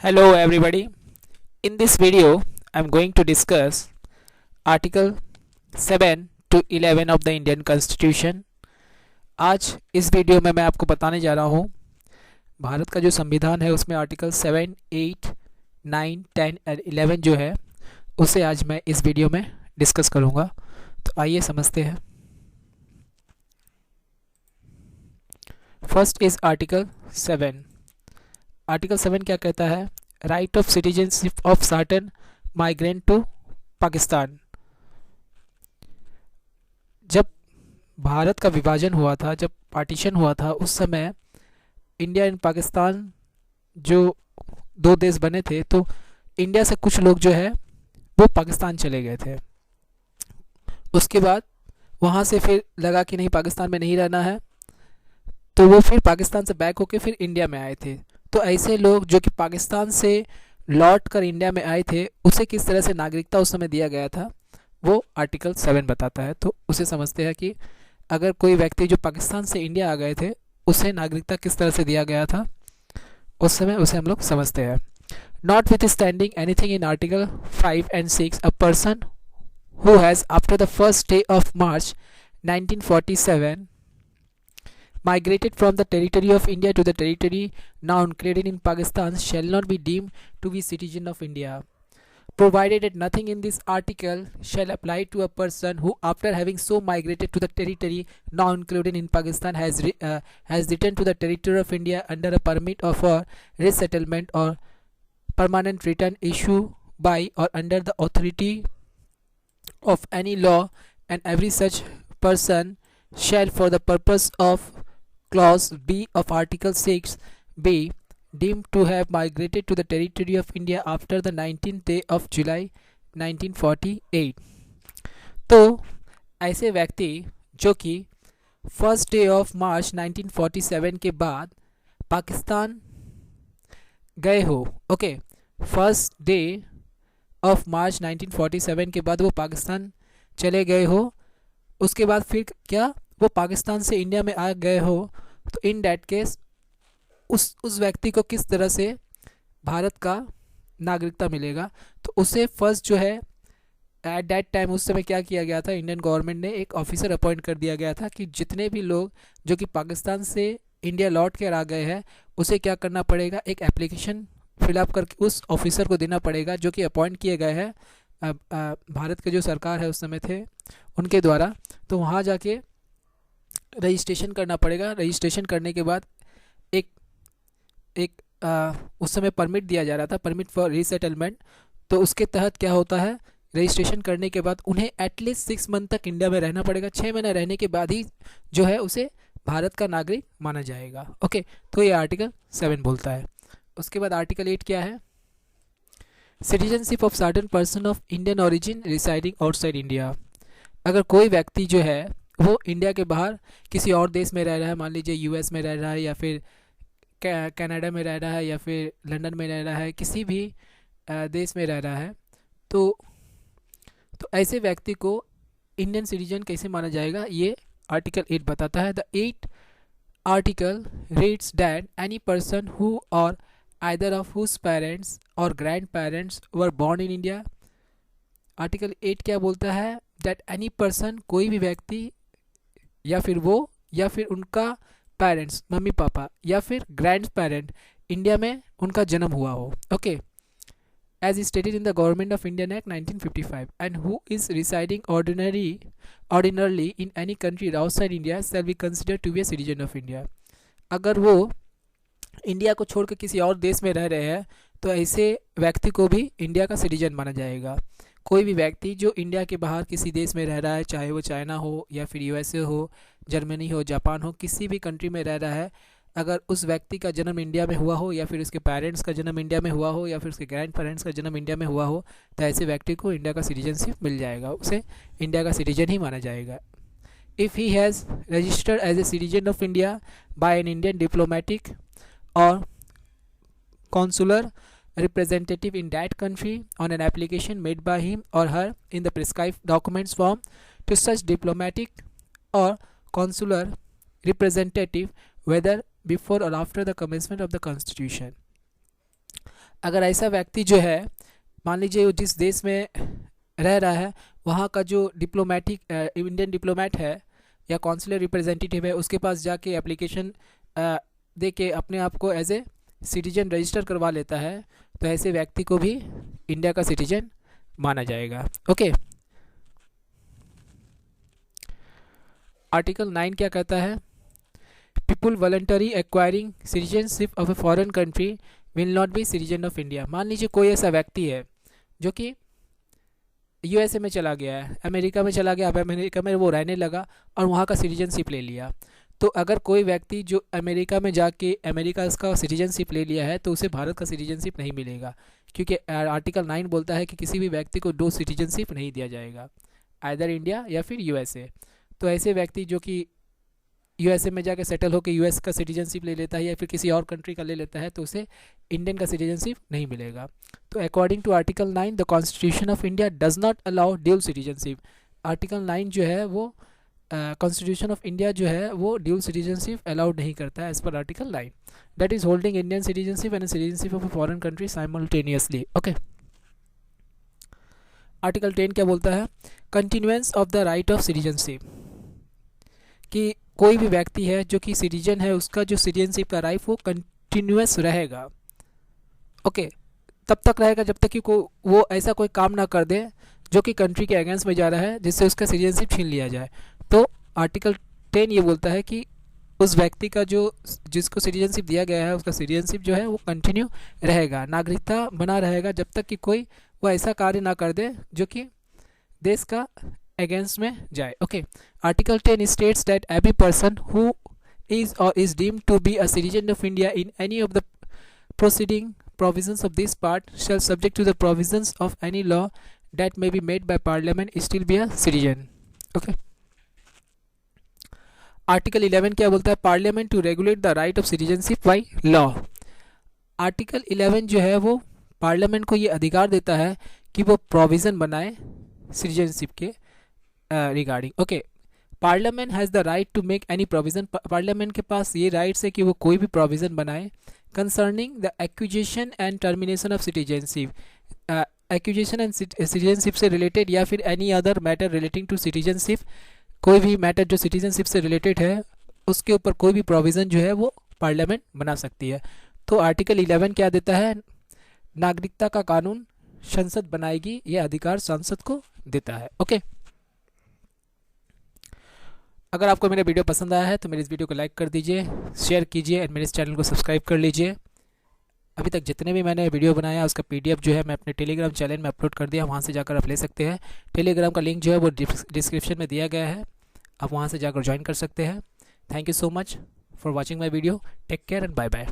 Hello everybody. In this video, I'm going to discuss Article 7 to 11 of the Indian Constitution. आज इस video में मैं आपको बताने जा रहा हूँ भारत का जो संविधान है उसमें आर्टिकल 7, 8, 9, 10 और 11 जो है उसे आज मैं इस वीडियो में डिस्कस करूँगा। तो आइए समझते हैं। First is article 7। आर्टिकल 7 क्या कहता है? Right of citizenship of certain migrant to Pakistan. जब भारत का विभाजन हुआ था, जब पार्टीशन हुआ था, उस समय इंडिया एंड पाकिस्तान जो दो देश बने थे, तो इंडिया से कुछ लोग जो है वो पाकिस्तान चले गए थे। उसके बाद वहाँ से फिर लगा कि नहीं, पाकिस्तान में नहीं रहना है, तो वो फिर पाकिस्तान से बैक होके फिर इंडिया में आए थे। तो ऐसे लोग जो कि पाकिस्तान से लौट कर इंडिया में आए थे, उसे किस तरह से नागरिकता उस समय दिया गया था वो आर्टिकल 7 बताता है। तो उसे समझते हैं कि अगर कोई व्यक्ति जो पाकिस्तान से इंडिया आ गए थे उसे नागरिकता किस तरह से दिया गया था उस समय, उसे हम लोग समझते हैं। Not with standing anything in article 5 and 6, a person who has after the first day of March 1947 migrated from the territory of India to the territory now included in Pakistan shall not be deemed to be citizen of India, provided that nothing in this article shall apply to a person who after having so migrated to the territory now included in Pakistan has returned to the territory of India under a permit of a resettlement or permanent return issued by or under the authority of any law, and every such person shall for the purpose of clause B of article 6 be deemed to have migrated to the territory of India after the 19th day of July 1948। तो ऐसे व्यक्ति जो कि first day of March 1947 के बाद पाकिस्तान गए हो, okay, first day of March 1947 के बाद वो पाकिस्तान चले गए हो, उसके बाद फिर क्या वो पाकिस्तान से इंडिया में आ गए हो, तो इन डैट केस उस व्यक्ति को किस तरह से भारत का नागरिकता मिलेगा? तो उसे फर्स्ट जो है एट दैट टाइम, उस समय क्या किया गया था, इंडियन गवर्नमेंट ने एक ऑफिसर अपॉइंट कर दिया गया था कि जितने भी लोग जो कि पाकिस्तान से इंडिया लौट कर आ गए हैं उसे क्या करना पड़ेगा, एक एप्लीकेशन फिलअप करके उस ऑफिसर को देना पड़ेगा जो कि अपॉइंट किए गए हैं भारत के जो सरकार है उस समय थे उनके द्वारा। तो वहाँ जाके रजिस्ट्रेशन करना पड़ेगा। रजिस्ट्रेशन करने के बाद एक एक उस समय परमिट दिया जा रहा था, परमिट फॉर रीसेटलमेंट। तो उसके तहत क्या होता है, रजिस्ट्रेशन करने के बाद उन्हें एटलीस्ट 6 मंथ तक इंडिया में रहना पड़ेगा। 6 महीने रहने के बाद ही जो है उसे भारत का नागरिक माना जाएगा। ओके, तो ये आर्टिकल 7 बोलता है। उसके बाद आर्टिकल 8 क्या है? Citizenship of certain person of Indian origin residing outside India. अगर कोई व्यक्ति जो है वो इंडिया के बाहर किसी और देश में रह रहा है, मान लीजिए यूएस में रह रहा है या फिर कनाडा में रह रहा है या फिर लंदन में रह रहा है, किसी भी देश में रह रहा है, तो ऐसे व्यक्ति को इंडियन सिटीजन कैसे माना जाएगा ये आर्टिकल 8 बताता है। The 8 article reads that any person who और either of whose parents or grandparents were born in India। Article 8 क्या बोलता है? दैट एनी पर्सन, कोई भी व्यक्ति या फिर वो या फिर उनका पेरेंट्स, मम्मी पापा या फिर ग्रैंड पेरेंट इंडिया में उनका जन्म हुआ हो, okay, as stated in the government of Indian act 1955 and who is residing ordinarily in any country outside India shall be considered to be a citizen of India. अगर वो India को छोड़कर किसी और देश में रह रहे हैं तो ऐसे व्यक्ति को भी इंडिया का सिटीजन माना जाएगा। कोई भी व्यक्ति जो इंडिया के बाहर किसी देश में रह रहा है, चाहे वो चाइना हो या फिर यूएसए हो, जर्मनी हो, जापान हो, किसी भी कंट्री में रह रहा है, अगर उस व्यक्ति का जन्म इंडिया में हुआ हो या फिर उसके पेरेंट्स का जन्म इंडिया में हुआ हो या फिर उसके ग्रैंड पेरेंट्स का जन्म इंडिया में हुआ हो, तो ऐसे व्यक्ति को इंडिया का सिटीजनशिप मिल जाएगा, उसे इंडिया का सिटीजन ही माना जाएगा। If he has registered as a citizen of India by an Indian diplomatic or consular representative in that country on an application made by him or her in the prescribed documents form to such diplomatic or consular representative whether before or after the commencement of the constitution। अगर ऐसा व्यक्ति जो है, मान लीजिए वो जिस देश में रह रहा है वहाँ का जो डिप्लोमेटिक इंडियन डिप्लोमेट है या कॉन्सुलर रिप्रेजेंटेटिव है, उसके पास जाके एप्लीकेशन दे के अपने आप को एज ए सिटीजन रजिस्टर करवा लेता है, तो ऐसे व्यक्ति को भी इंडिया का सिटीजन माना जाएगा। ओके, आर्टिकल 9 क्या कहता है? People voluntary acquiring citizenship of a foreign country will not be citizen of India. मान लीजिए कोई ऐसा व्यक्ति है जो कि यूएसए में चला गया है, अमेरिका में चला गया, अब अमेरिका में वो रहने लगा और वहाँ का सिटीजनशिप ले लिया। तो अगर कोई व्यक्ति जो अमेरिका में जाके अमेरिका का सिटीजनशिप ले लिया है तो उसे भारत का सिटीजनशिप नहीं मिलेगा, क्योंकि आर्टिकल 9 बोलता है कि किसी भी व्यक्ति को दो सिटीजनशिप नहीं दिया जाएगा, आइदर इंडिया या फिर यूएसए। तो ऐसे व्यक्ति जो कि यूएसए में जाके सेटल होकर यूएस का सिटीजनशिप ले लेता है या फिर किसी और कंट्री का ले लेता है तो उसे इंडियन का सिटीजनशिप नहीं मिलेगा। तो according to article 9 the constitution of India does not allow dual citizenship. Article 9 जो है वो कॉन्स्टिट्यूशन ऑफ इंडिया जो है वो ड्यूल सिटीजनशिप अलाउड नहीं करता है एज पर article 9, that is holding Indian citizenship and citizenship of a foreign country simultaneously. Okay, article 10 क्या बोलता है? Continuance of the right of citizenship, कि कोई भी व्यक्ति है जो कि सिटीजन है उसका जो सिटीजनशिप का राइट वो कंटिन्यूअस रहेगा। ओके, तब तक रहेगा जब तक कि वो ऐसा कोई काम ना कर दे जो कि कंट्री के अगेंस्ट में जा रहा है जिससे उसका सिटीजनशिप छीन लिया जाए। तो आर्टिकल 10 ये बोलता है कि उस व्यक्ति का जो जिसको सिटीजनशिप दिया गया है उसका सिटीजनशिप जो है वो कंटिन्यू रहेगा, नागरिकता बना रहेगा जब तक कि कोई वो ऐसा कार्य ना कर दे जो कि देश का अगेंस्ट में जाए। Okay, article 10 states that every person who is or is deemed to be a citizen of India in any of the proceeding provisions of this part shall subject to the provisions of any law that may be made by parliament still be a citizen. Okay, article 11 क्या बोलता है? Parliament to regulate the right of citizenship by law. Article 11 जो है वो parliament को ये अधिकार देता है कि वो प्रोविज़न बनाए सिटीजनशिप के regarding. Okay, parliament has the right to make any provision. Parliament के पास ये राइट्स है कि वो कोई भी प्रोविज़न बनाए concerning the acquisition and termination of citizenship, acquisition and citizenship से रिलेटेड या फिर any other matter relating to citizenship, कोई भी मैटर जो सिटीजनशिप से रिलेटेड है उसके ऊपर कोई भी प्रोविज़न जो है वो पार्लियामेंट बना सकती है। तो आर्टिकल 11 क्या देता है? नागरिकता का कानून संसद बनाएगी, ये अधिकार संसद को देता है। ओके, अगर आपको मेरा वीडियो पसंद आया है तो मेरे इस वीडियो को लाइक कर दीजिए, शेयर कीजिए और मेरे इस चैनल को सब्सक्राइब कर लीजिए। अभी तक जितने भी मैंने वीडियो बनाया उसका PDF जो है मैं अपने टेलीग्राम चैनल में अपलोड कर दिया, वहाँ से जाकर आप ले सकते हैं। टेलीग्राम का लिंक जो है वो डिस्क्रिप्शन में दिया गया है, आप वहाँ से जाकर ज्वाइन कर सकते हैं। Thank you so much for watching my video. Take care and bye bye.